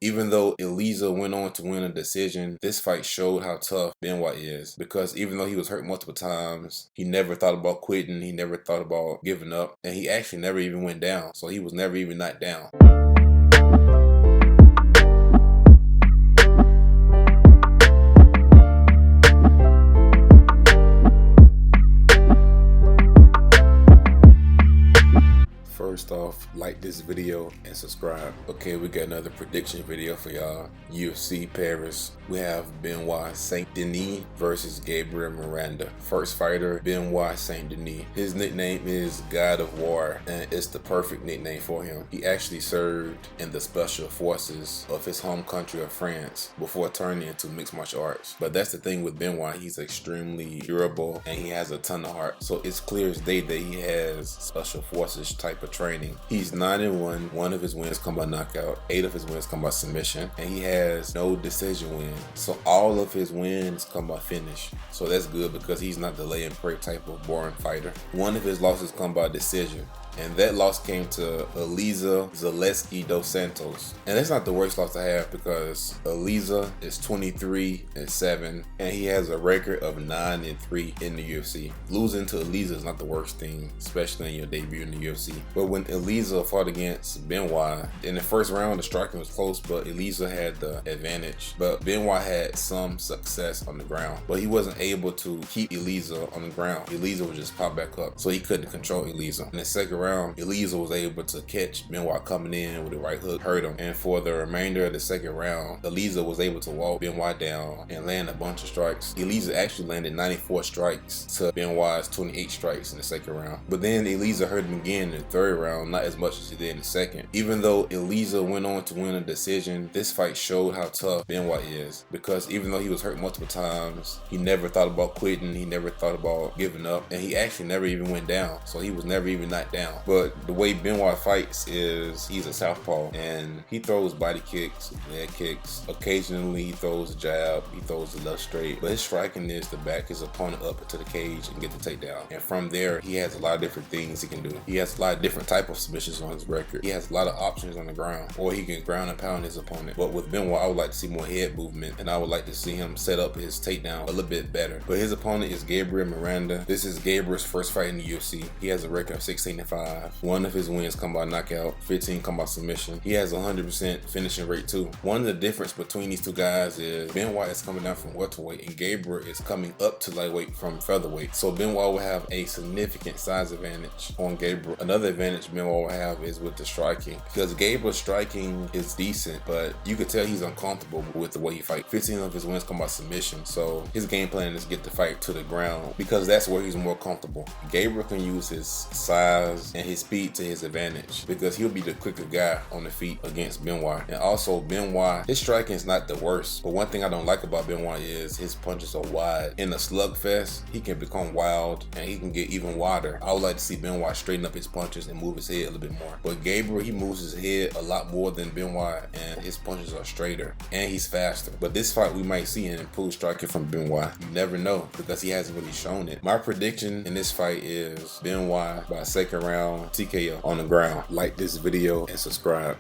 Even though Eliezer went on to win a decision, this fight showed how tough Benoit is, because even though he was hurt multiple times, he never thought about quitting, he never thought about giving up, and he actually never even went down, so he was never even knocked down. First off, like this video and subscribe. Okay, we got another prediction video for y'all. UFC Paris. We have Benoit Saint-Denis versus Gabriel Miranda. First fighter, Benoit Saint-Denis. His nickname is God of War, and it's the perfect nickname for him. He actually served in the special forces of his home country of France before turning into mixed martial arts. But that's the thing with Benoit, he's extremely durable and he has a ton of heart. So it's clear as day that he has special forces type of training. He's 9-1. 1 of his wins come by knockout. 8 of his wins come by submission. And he has no decision win. So all of his wins come by finish. So that's good because he's not the lay and pray type of boring fighter. 1 of his losses come by decision. And that loss came to Eliezer Zaleski dos Santos. And that's not the worst loss to have because Eliezer is 23-7 and he has a record of 9-3 in the UFC. Losing to Eliezer is not the worst thing, especially in your debut in the UFC. But when Eliezer fought against Benoit, in the first round the striking was close, but Eliezer had the advantage. But Benoit had some success on the ground, but he wasn't able to keep Eliezer on the ground. Eliezer would just pop back up, so he couldn't control Eliezer. In the second round, Eliezer was able to catch Benoit coming in with a right hook, hurt him. And for the remainder of the second round, Eliezer was able to walk Benoit down and land a bunch of strikes. Eliezer actually landed 94 strikes to Benoit's 28 strikes in the second round. But then Eliezer hurt him again in the third round, not as much as he did in the second. Even though Eliezer went on to win a decision, this fight showed how tough Benoit is, because even though he was hurt multiple times, he never thought about quitting, he never thought about giving up, and he actually never even went down, so he was never even knocked down. But the way Benoit fights is he's a southpaw and he throws body kicks, leg kicks. Occasionally he throws a jab, he throws the left straight. But his striking is to back his opponent up into the cage and get the takedown. And from there, he has a lot of different things he can do. He has a lot of different type of submissions on his record. He has a lot of options on the ground, or he can ground and pound his opponent. But with Benoit, I would like to see more head movement, and I would like to see him set up his takedown a little bit better. But his opponent is Gabriel Miranda. This is Gabriel's first fight in the UFC. He has a record of 16-5. 1 of his wins come by knockout, 15 come by submission. He has 100% finishing rate too. One of the difference between these two guys is Benoit is coming down from welterweight and Gabriel is coming up to lightweight from featherweight. So Benoit will have a significant size advantage on Gabriel. Another advantage Benoit will have is with the striking, because Gabriel's striking is decent, but you could tell he's uncomfortable with the way he fights. 15 of his wins come by submission, so his game plan is to get the fight to the ground because that's where he's more comfortable. Gabriel can use his size and his speed to his advantage because he'll be the quicker guy on the feet against Benoit. And also Benoit, his striking is not the worst, but one thing I don't like about Benoit is his punches are wide. In a slugfest, he can become wild and he can get even wider. I would like to see Benoit straighten up his punches and move his head a little bit more. But Gabriel, he moves his head a lot more than Benoit and his punches are straighter and he's faster. But this fight we might see an improved striking from Benoit. You never know because he hasn't really shown it. My prediction in this fight is Benoit by second round TKO on the ground. Like this video and subscribe.